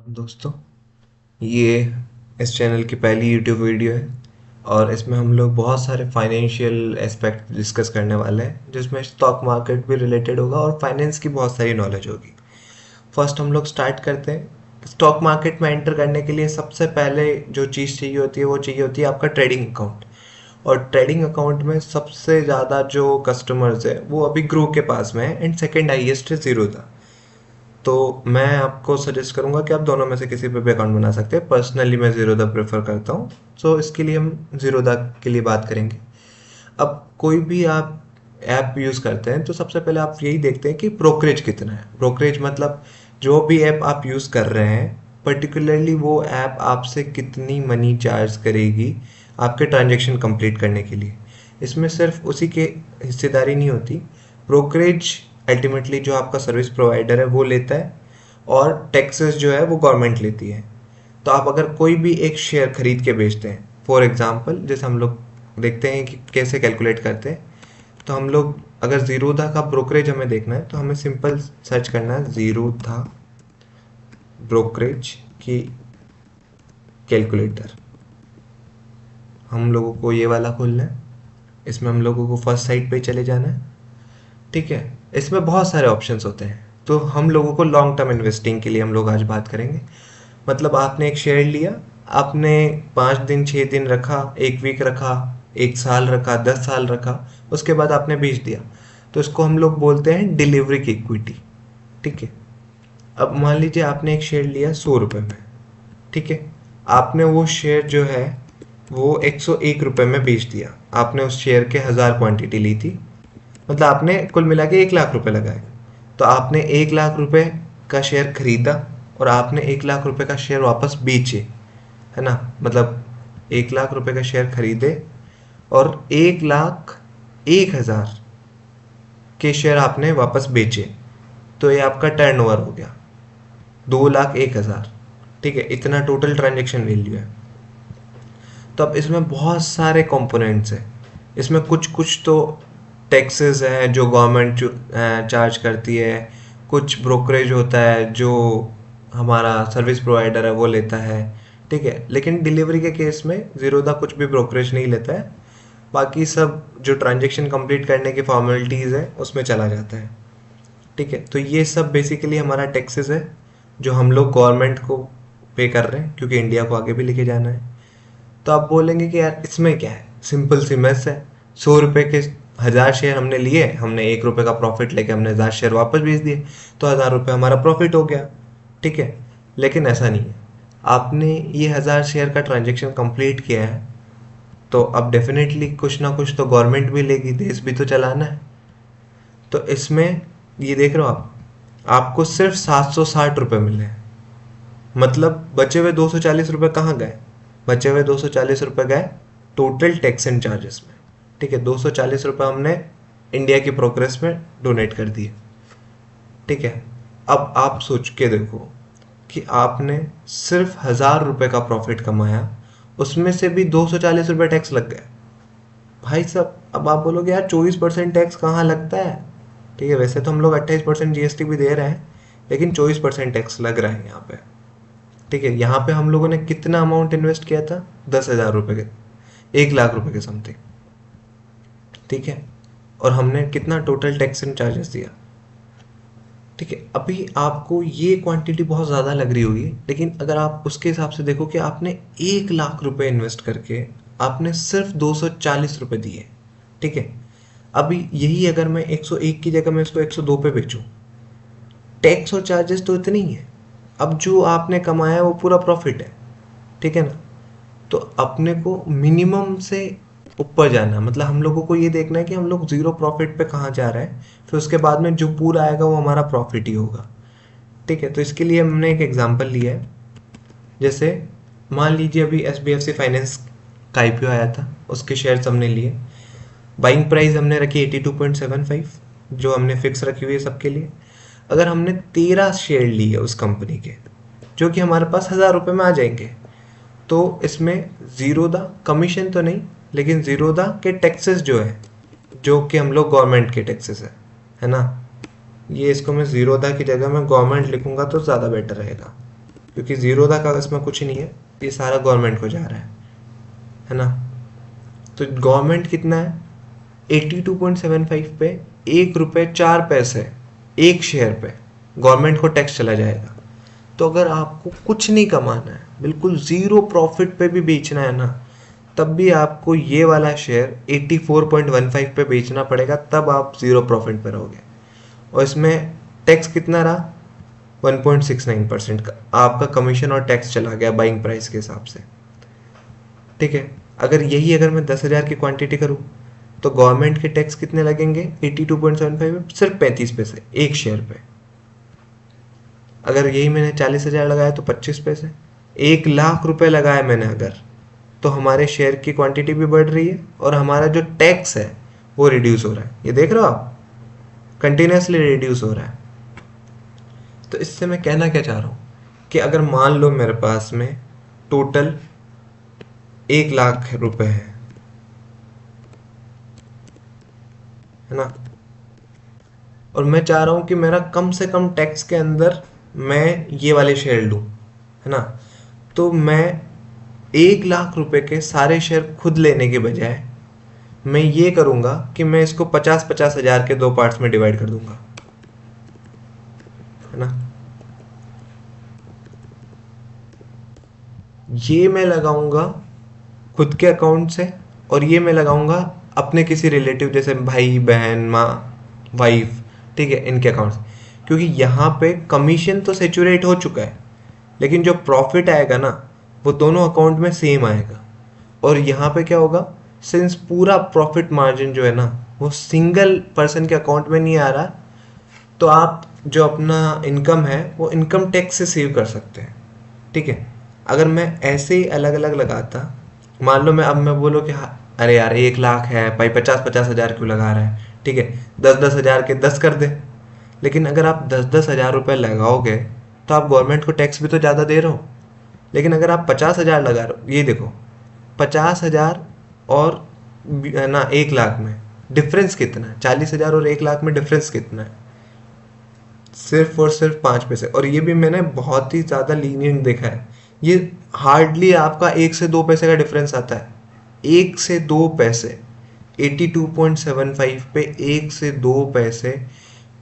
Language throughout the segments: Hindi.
दोस्तों, ये इस चैनल की पहली यूट्यूब वीडियो है और इसमें हम लोग बहुत सारे फाइनेंशियल एस्पेक्ट डिस्कस करने वाले हैं, जिसमें स्टॉक मार्केट भी रिलेटेड होगा और फाइनेंस की बहुत सारी नॉलेज होगी। फर्स्ट हम लोग स्टार्ट करते हैं। स्टॉक मार्केट में एंटर करने के लिए सबसे पहले जो चीज़ चाहिए होती है वो चाहिए होती है आपका ट्रेडिंग अकाउंट। और ट्रेडिंग अकाउंट में सबसे ज़्यादा जो कस्टमर्स है वो अभी ग्रो के पास में है एंड सेकेंड हाईएस्ट है ज़ीरोधा। तो मैं आपको सजेस्ट करूंगा कि आप दोनों में से किसी पे भी अकाउंट बना सकते हैं। पर्सनली मैं ज़ीरोधा प्रेफर करता हूँ, सो इसके लिए हम ज़ीरोधा के लिए बात करेंगे। अब कोई भी आप ऐप यूज़ करते हैं तो सबसे पहले आप यही देखते हैं कि ब्रोकरेज कितना है। ब्रोकरेज मतलब जो भी ऐप आप यूज़ कर रहे हैं, पर्टिकुलरली वो ऐप आपसे कितनी मनी चार्ज करेगी आपके ट्रांजेक्शन कंप्लीट करने के लिए। इसमें सिर्फ उसी के हिस्सेदारी नहीं होती, ब्रोकरेज अल्टीमेटली जो आपका सर्विस प्रोवाइडर है वो लेता है और टैक्सेस जो है वो गवर्नमेंट लेती है। तो आप अगर कोई भी एक शेयर खरीद के बेचते हैं, फॉर एग्जांपल जैसे हम लोग देखते हैं कि कैसे कैलकुलेट करते हैं, तो हम लोग अगर ज़ीरोधा का ब्रोकरेज हमें देखना है तो हमें सिंपल सर्च करना है ज़ीरोधा ब्रोकरेज की कैलकुलेटर। हम लोगों को ये वाला खोलना है। इसमें हम लोगों को फर्स्ट साइट पे चले जाना है। ठीक है, इसमें बहुत सारे ऑप्शंस होते हैं। तो हम लोगों को लॉन्ग टर्म इन्वेस्टिंग के लिए हम लोग आज बात करेंगे। मतलब आपने एक शेयर लिया, आपने 5 दिन 6 दिन रखा, 1 वीक रखा, 1 साल रखा, 10 साल रखा, उसके बाद आपने बेच दिया, तो इसको हम लोग बोलते हैं डिलीवरी की इक्विटी। ठीक है, अब मान लीजिए आपने एक शेयर लिया 100 रुपये में। ठीक है, आपने वो शेयर जो है वो 101 रुपये में बेच दिया। आपने उस शेयर के 1000 क्वांटिटी ली थी, मतलब आपने कुल मिला के 1 लाख रुपए लगाए। तो आपने 1 लाख रुपए का शेयर खरीदा और आपने 1 लाख रुपए का शेयर वापस बेचे, है ना। मतलब 1 लाख रुपए का शेयर खरीदे और 1,01,000 के शेयर आपने वापस बेचे, तो ये आपका टर्नओवर हो गया 2,01,000। ठीक है, इतना टोटल ट्रांजेक्शन वैल्यू है। तो अब इसमें बहुत सारे कंपोनेंट्स हैं। इसमें कुछ कुछ तो टैक्सेस हैं जो गवर्नमेंट चार्ज करती है, कुछ ब्रोकरेज होता है जो हमारा सर्विस प्रोवाइडर है वो लेता है। ठीक है, लेकिन डिलीवरी के केस में ज़ीरोधा कुछ भी ब्रोकरेज नहीं लेता है। बाकी सब जो ट्रांजेक्शन कंप्लीट करने की फॉर्मेलिटीज़ है उसमें चला जाता है। ठीक है, तो ये सब बेसिकली हमारा टैक्सेस है जो हम लोग गवर्नमेंट को पे कर रहे हैं, क्योंकि इंडिया को आगे भी लेके जाना है। तो आप बोलेंगे कि यार इसमें क्या है, सिंपल सी मैथ्स है। 100 रुपए के 1000 शेयर हमने लिए, हमने 1 रुपए का प्रॉफिट लेके हमने 1000 शेयर वापस बेच दिए, तो 1000 रुपये हमारा प्रॉफिट हो गया। ठीक है, लेकिन ऐसा नहीं है। आपने ये 1000 शेयर का ट्रांजेक्शन कंप्लीट किया है, तो अब डेफिनेटली कुछ ना कुछ तो गवर्नमेंट भी लेगी, देश भी तो चलाना है। तो इसमें ये देख रहे हो आप, आपको सिर्फ 760 रुपये मिले हैं। मतलब बचे हुए 240 रुपये कहाँ गए? बचे हुए 240 रुपये गए टोटल टैक्स एंड चार्जेस में। ठीक है, 240 रुपये हमने इंडिया की प्रोग्रेस में डोनेट कर दिए। ठीक है, अब आप सोच के देखो कि आपने सिर्फ 1000 रुपये का प्रॉफिट कमाया, उसमें से भी 240 रुपये टैक्स लग गए। भाई साहब, अब आप बोलोगे यार 24% टैक्स कहाँ लगता है? ठीक है, वैसे तो हम लोग 28% जीएसटी भी दे रहे हैं, लेकिन 24% टैक्स लग रहा है यहाँ पे। ठीक है, यहाँ पे हम लोगों ने कितना अमाउंट इन्वेस्ट किया था? 10,000 रुपये के, 1 लाख रुपए के समथिंग। ठीक है, और हमने कितना टोटल टैक्स एंड चार्जेस दिया? ठीक है, अभी आपको ये क्वांटिटी बहुत ज़्यादा लग रही होगी, लेकिन अगर आप उसके हिसाब से देखो कि आपने 1 लाख रुपए इन्वेस्ट करके आपने सिर्फ 240 रुपये दिए। ठीक है, अभी यही अगर मैं 101 की जगह मैं इसको 102 पे बेचूं, टैक्स और चार्जेस तो इतनी ही है। अब जो आपने कमाया वो पूरा प्रॉफिट है। ठीक है ना। तो अपने को मिनिमम से ऊपर जाना, मतलब हम लोगों को ये देखना है कि हम लोग जीरो प्रॉफिट पे कहाँ जा रहे हैं, फिर उसके बाद में जो पूरा आएगा वो हमारा प्रॉफिट ही होगा। ठीक है, तो इसके लिए हमने एक एग्जांपल लिया है। जैसे मान लीजिए अभी SBFC फाइनेंस का IPO आया था, उसके शेयर्स हमने लिए। बाइंग प्राइस हमने रखी 82.75, जो हमने फिक्स रखी हुई है सबके लिए। अगर हमने 13 शेयर लिए उस कंपनी के, जो कि हमारे पास 1000 रुपये में आ जाएंगे, तो इसमें ज़ीरोधा कमीशन तो नहीं, लेकिन ज़ीरोधा के टैक्सेस जो है, जो कि हम लोग गवर्नमेंट के टैक्सेस है ना। ये इसको मैं ज़ीरोधा की जगह में गवर्नमेंट लिखूंगा तो ज़्यादा बेटर रहेगा। क्योंकि 0 तक इसमें कुछ नहीं है, ये सारा गवर्नमेंट को जा रहा है ना। तो गवर्नमेंट कितना है 82.75 पे 1 रुपये 4 पैसे एक शेयर पे गवर्नमेंट को टैक्स चला जाएगा। तो अगर आपको कुछ नहीं कमाना है, बिल्कुल ज़ीरो प्रॉफिट पे भी बेचना है ना, तब भी आपको ये वाला शेयर 84.15 पे बेचना पड़ेगा, तब आप ज़ीरो प्रॉफिट पे रहोगे। और इसमें टैक्स कितना रहा 1.69% का आपका कमीशन और टैक्स चला गया बाइंग प्राइस के हिसाब से। ठीक है, अगर मैं 10,000 की क्वांटिटी करूँ तो गवर्नमेंट के टैक्स कितने लगेंगे 82.75 सिर्फ 35 पैसे एक शेयर पे। अगर यही मैंने 40,000 लगाया तो 25 पैसे। 1 लाख रुपए लगाया मैंने अगर, तो हमारे शेयर की क्वांटिटी भी बढ़ रही है और हमारा जो टैक्स है वो रिड्यूस हो रहा है। ये देख रहे हो आप, कंटिन्यूसली रिड्यूस हो रहा है। तो इससे मैं कहना क्या चाह रहा हूँ कि अगर मान लो मेरे पास में टोटल 1 लाख रुपए है ना, और मैं चाह रहा हूँ कि मेरा कम से कम टैक्स के अंदर मैं ये वाले शेयर लूँ, है ना। तो मैं 1 लाख रुपए के सारे शेयर खुद लेने के बजाय मैं ये करूँगा कि मैं इसको 50-50 हज़ार के 2 पार्ट्स में डिवाइड कर दूंगा, है ना। ये मैं लगाऊंगा खुद के अकाउंट से और ये मैं लगाऊंगा अपने किसी रिलेटिव जैसे भाई बहन माँ वाइफ, ठीक है, इनके अकाउंट से। क्योंकि यहाँ पे कमीशन तो सेचुरेट हो चुका है, लेकिन जो प्रॉफिट आएगा ना वो दोनों अकाउंट में सेम आएगा। और यहाँ पे क्या होगा, सिंस पूरा प्रॉफिट मार्जिन जो है ना वो सिंगल पर्सन के अकाउंट में नहीं आ रहा, तो आप जो अपना इनकम है वो इनकम टैक्स से सेव कर सकते हैं। ठीक है, अगर मैं ऐसे ही अलग अलग लगाता, मान लो मैं बोलो कि हाँ अरे यार 1 लाख है भाई 50-50 हज़ार क्यों लगा रहा है, ठीक है 10-10 हज़ार के 10 कर दे। लेकिन अगर आप 10-10 हज़ार रुपये लगाओगे तो आप गवर्नमेंट को टैक्स भी तो ज़्यादा दे रहे हो। लेकिन अगर आप 50,000 लगा रहे हो, ये देखो 50,000 और ना 1 लाख में डिफरेंस कितना है, 40,000 और 1 लाख में डिफरेंस कितना है, सिर्फ और सिर्फ 5 पैसे। और ये भी मैंने बहुत ही ज़्यादा लीनियंट देखा है, ये हार्डली आपका 1 से 2 पैसे का डिफरेंस आता है, 1 से 2 पैसे। 82.75 पे 1 से 2 पैसे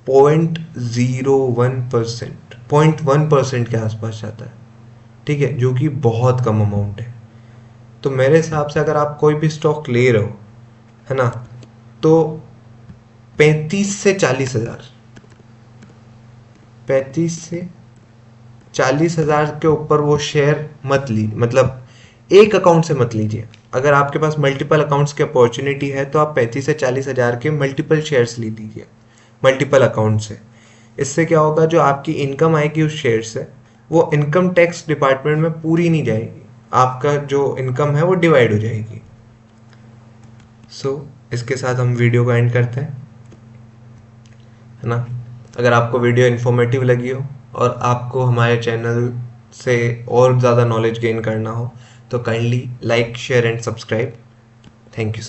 0.01%, 0.1% के आसपास जाता है। ठीक है, जो कि बहुत कम अमाउंट है। तो मेरे हिसाब से अगर आप कोई भी स्टॉक ले रहे हो, है ना, तो 35 से 40,000, 35 से 40,000 के ऊपर वो शेयर मत लीजिए, मतलब एक अकाउंट से मत लीजिए। अगर आपके पास मल्टीपल अकाउंट्स की अपॉर्चुनिटी है तो आप 35 से 40,000 के मल्टीपल शेयर्स ले लीजिए मल्टीपल अकाउंट से। इससे क्या होगा, जो आपकी इनकम आएगी उस शेयर से वो इनकम टैक्स डिपार्टमेंट में पूरी नहीं जाएगी, आपका जो इनकम है वो डिवाइड हो जाएगी। सो इसके साथ हम वीडियो को एंड करते हैं, है ना। अगर आपको वीडियो इन्फॉर्मेटिव लगी हो और आपको हमारे चैनल से और ज़्यादा नॉलेज गेन करना हो तो kindly like share and subscribe. Thank you sir.